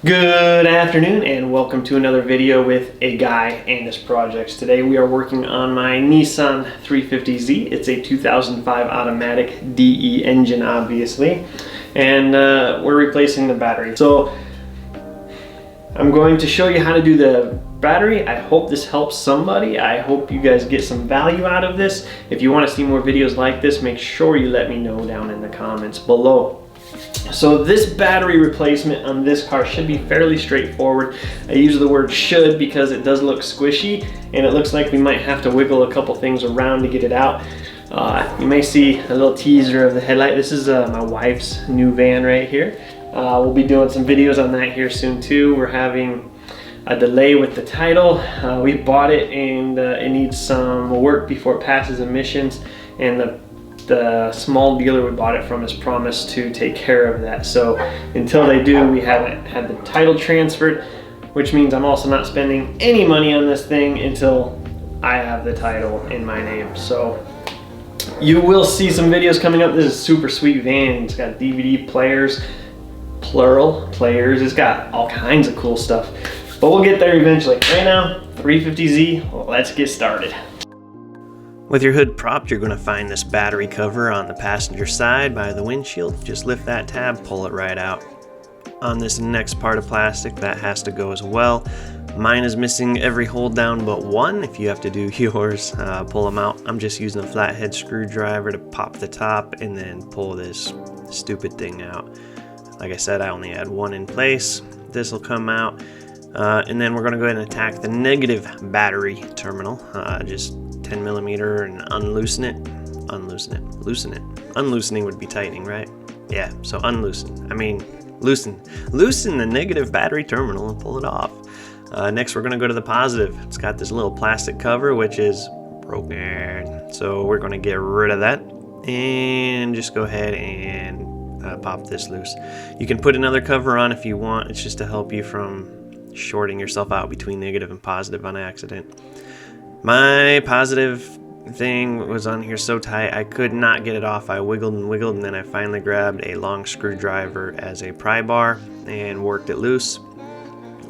Good afternoon and welcome to another video with a guy and his projects. Today we are working on my Nissan 350z. It's a 2005 automatic DE engine obviously, and we're replacing the battery. So I'm going to show you how to do the battery. I hope this helps somebody. I hope you guys get some value out of this. If you want to see more videos like this, make sure you let me know down in the comments below. So this battery replacement on this car should be fairly straightforward. I use the word should because it does look squishy and it looks like we might have to wiggle a couple things around to get it out. You may see a little teaser of the headlight. This is my wife's new van right here. We'll be doing some videos on that here soon too. We're having a delay with the title. We bought it and it needs some work before it passes emissions, and the small dealer we bought it from has promised to take care of that. So until they do, we haven't had the title transferred, which means I'm also not spending any money on this thing until I have the title in my name. So you will see some videos coming up. This is a super sweet van. It's got DVD players, plural players. It's got all kinds of cool stuff, but we'll get there eventually. Right now, 350Z, let's get started. With your hood propped, you're going to find this battery cover on the passenger side by the windshield. Just lift that tab, pull it right out. On this next part of plastic, that has to go as well. Mine is missing every hold down but one. If you have to do yours, pull them out. I'm just using a flathead screwdriver to pop the top and then pull this stupid thing out. Like I said, I only had one in place. This will come out. And then we're going to go ahead and attack the negative battery terminal. Just 10 millimeter and unloosen it. Loosen it. Unloosening would be tightening, right? Yeah, so unloosen. I mean, loosen the negative battery terminal and pull it off. Next, we're going to go to the positive. It's got this little plastic cover, which is broken. So we're going to get rid of that and just go ahead and pop this loose. You can put another cover on if you want. It's just to help you from shorting yourself out between negative and positive on accident. My positive thing was on here so tight I could not get it off. I wiggled and wiggled, and then I finally grabbed a long screwdriver as a pry bar and worked it loose.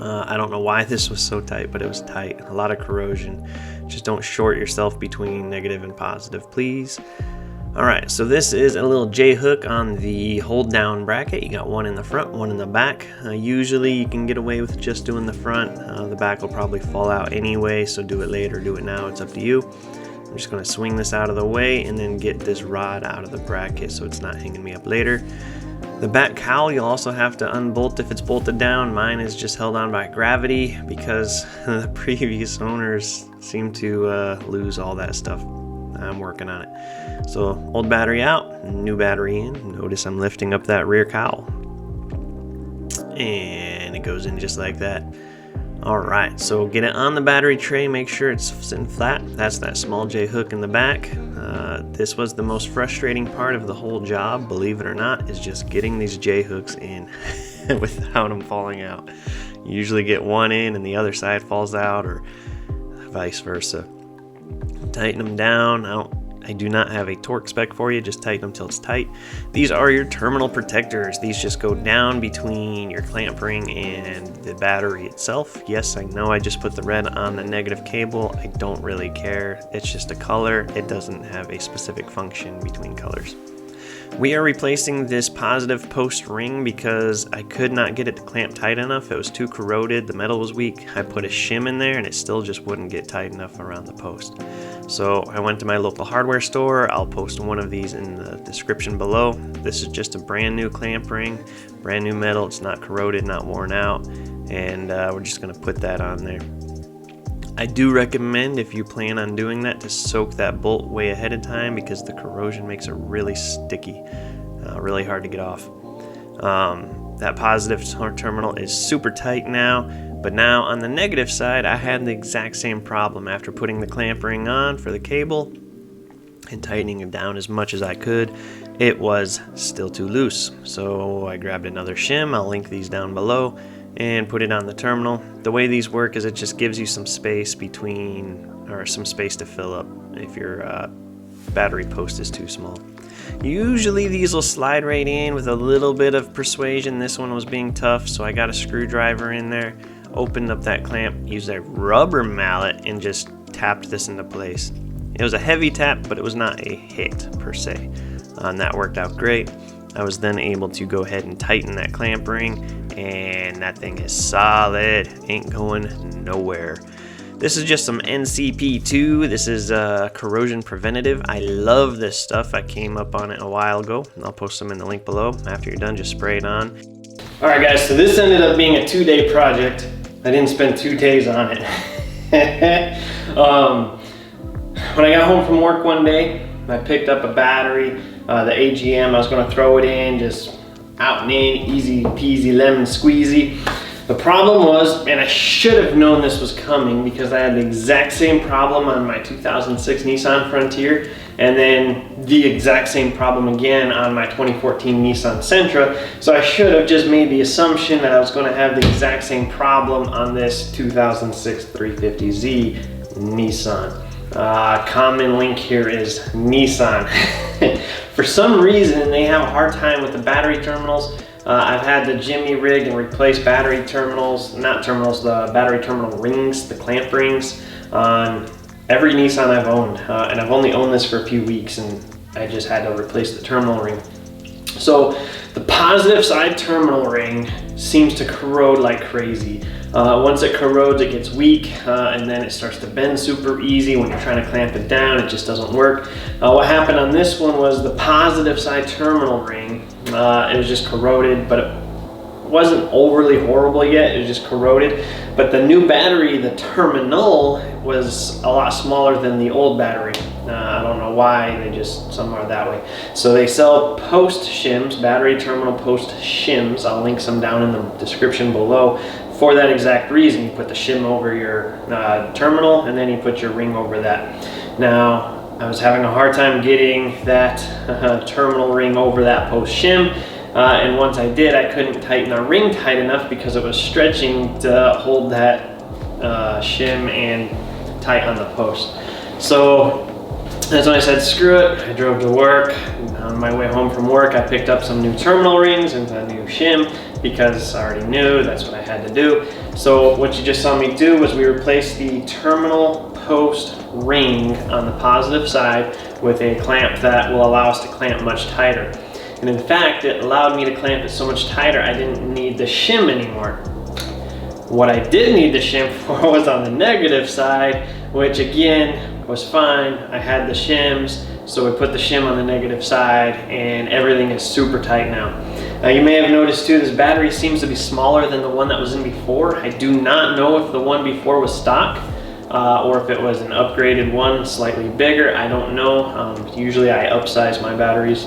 I don't know why this was so tight, but it was tight. A lot of corrosion. Just don't short yourself between negative and positive, please. Alright, so this is a little J-hook on the hold down bracket. You got one in the front, one in the back. Usually you can get away with just doing the front. The back will probably fall out anyway, so do it later, do it now, it's up to you. I'm just going to swing this out of the way and then get this rod out of the bracket so it's not hanging me up later. The back cowl you'll also have to unbolt if it's bolted down. Mine is just held on by gravity because the previous owners seem to lose all that stuff. I'm working on it. So old battery out, new battery in. Notice I'm lifting up that rear cowl. And it goes in just like that. Alright, so get it on the battery tray, make sure it's sitting flat. That's that small J-hook in the back. This was the most frustrating part of the whole job, believe it or not, is just getting these J-hooks in without them falling out. You usually get one in and the other side falls out, or vice versa. Tighten them down. I do not have a torque spec for you, just tighten them till it's tight. These are your terminal protectors. These just go down between your clamp ring and the battery itself. Yes, I know I just put the red on the negative cable. I don't really care. It's just a color. It doesn't have a specific function between colors. We are replacing this positive post ring because I could not get it to clamp tight enough. It was too corroded, the metal was weak. I put a shim in there and it still just wouldn't get tight enough around the post. So I went to my local hardware store. I'll post one of these in the description below. This is just a brand new clamp ring, brand new metal. It's not corroded, not worn out, and we're just going to put that on there. I do recommend, if you plan on doing that, to soak that bolt way ahead of time because the corrosion makes it really sticky, really hard to get off. That positive terminal is super tight now, but now on the negative side, I had the exact same problem after putting the clamp ring on for the cable and tightening it down as much as I could. It was still too loose, so I grabbed another shim. I'll link these down below and put it on the terminal. The way these work is it just gives you some space between, or some space to fill up if your battery post is too small. Usually these will slide right in with a little bit of persuasion. This one was being tough, so I got a screwdriver in there, opened up that clamp, used a rubber mallet, and just tapped this into place. It was a heavy tap, but it was not a hit per se. And that worked out great. I was then able to go ahead and tighten that clamp ring, and that thing is solid, ain't going nowhere. This is just some NCP2. This is corrosion preventative. I love this stuff. I came up on it a while ago. I'll post them in the link below. After you're done, just spray it on. All right, guys, so this ended up being a 2-day project. I didn't spend 2 days on it. When I got home from work one day, I picked up a battery, the AGM. I was gonna throw it in, just out and in, easy peasy lemon squeezy. The problem was, and I should have known this was coming because I had the exact same problem on my 2006 Nissan Frontier, and then the exact same problem again on my 2014 Nissan Sentra. So I should have just made the assumption that I was gonna have the exact same problem on this 2006 350z Nissan. Common link here is Nissan. For some reason, they have a hard time with the battery terminals. I've had the Jimmy rig and replace battery terminals, not terminals, the battery terminal rings, the clamp rings on every Nissan I've owned. And I've only owned this for a few weeks, and I just had to replace the terminal ring. So the positive side terminal ring seems to corrode like crazy. Once it corrodes, it gets weak, and then it starts to bend super easy. When you're trying to clamp it down, it just doesn't work. What happened on this one was the positive side terminal ring, it was just corroded, but it wasn't overly horrible yet. It was just corroded. But the new battery, the terminal, was a lot smaller than the old battery. I don't know why, they just somehow are that way. So they sell post shims, battery terminal post shims. I'll link some down in the description below for that exact reason. You put the shim over your terminal, and then you put your ring over that. Now, I was having a hard time getting that terminal ring over that post shim. And once I did, I couldn't tighten the ring tight enough because it was stretching to hold that shim and tight on the post. So that's when I said, screw it. I drove to work. On my way home from work, I picked up some new terminal rings and a new shim because I already knew that's what I had to do. So what you just saw me do was we replaced the terminal post ring on the positive side with a clamp that will allow us to clamp much tighter. And in fact, it allowed me to clamp it so much tighter, I didn't need the shim anymore. What I did need the shim for was on the negative side, which again was fine. I had the shims, so we put the shim on the negative side, and everything is super tight now. Now you may have noticed too, this battery seems to be smaller than the one that was in before. I do not know if the one before was stock, or if it was an upgraded one, slightly bigger. I don't know. Usually I upsize my batteries.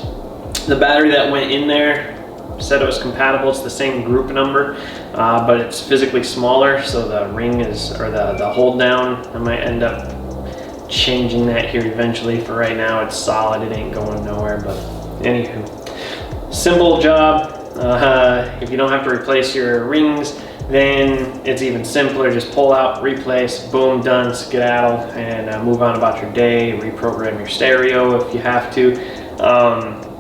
The battery that went in there said it was compatible. It's the same group number, but it's physically smaller, so the ring is, or the hold down, I might end up changing that here eventually. For right now, it's solid. It ain't going nowhere, but anywho. Simple job. If you don't have to replace your rings, then it's even simpler. Just pull out, replace, boom, done, skedaddle, and move on about your day. Reprogram your stereo if you have to.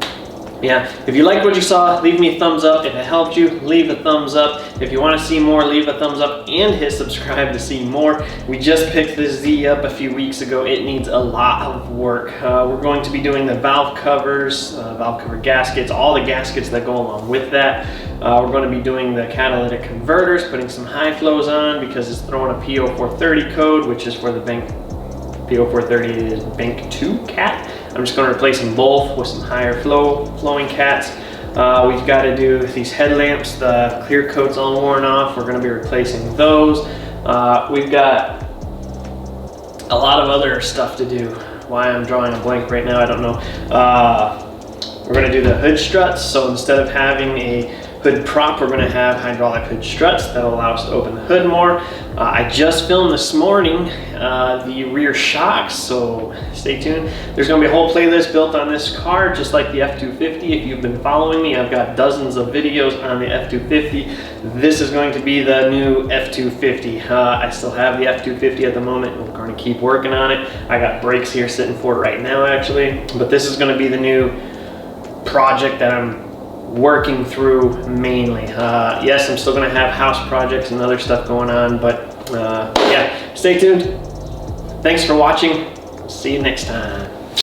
Yeah, if you liked what you saw, leave me a thumbs up. If it helped you, leave a thumbs up. If you want to see more, leave a thumbs up and hit subscribe to see more. We just picked this Z up a few weeks ago. It needs a lot of work. We're going to be doing the valve covers, valve cover gaskets, all the gaskets that go along with that. We're going to be doing the catalytic converters, putting some high flows on because it's throwing a PO430 code, which is for the bank. PO430 is bank 2 cat. I'm just going to replace them both with some higher flowing cats. We've got to do these headlamps. The clear coat's all worn off. We're going to be replacing those. We've got a lot of other stuff to do. Why I'm drawing a blank right now, I don't know. We're going to do the hood struts. So instead of having a hood prop, we're going to have hydraulic hood struts that'll allow us to open the hood more. I just filmed this morning the rear shocks, so stay tuned. There's going to be a whole playlist built on this car, just like the F250. If you've been following me, I've got dozens of videos on the F250. This is going to be the new F250. I still have the F250 at the moment. We're going to keep working on it. I got brakes here sitting for it right now, actually. But this is going to be the new project that I'm working through mainly. Yes, I'm still gonna have house projects and other stuff going on, but yeah, stay tuned. Thanks for watching. See you next time.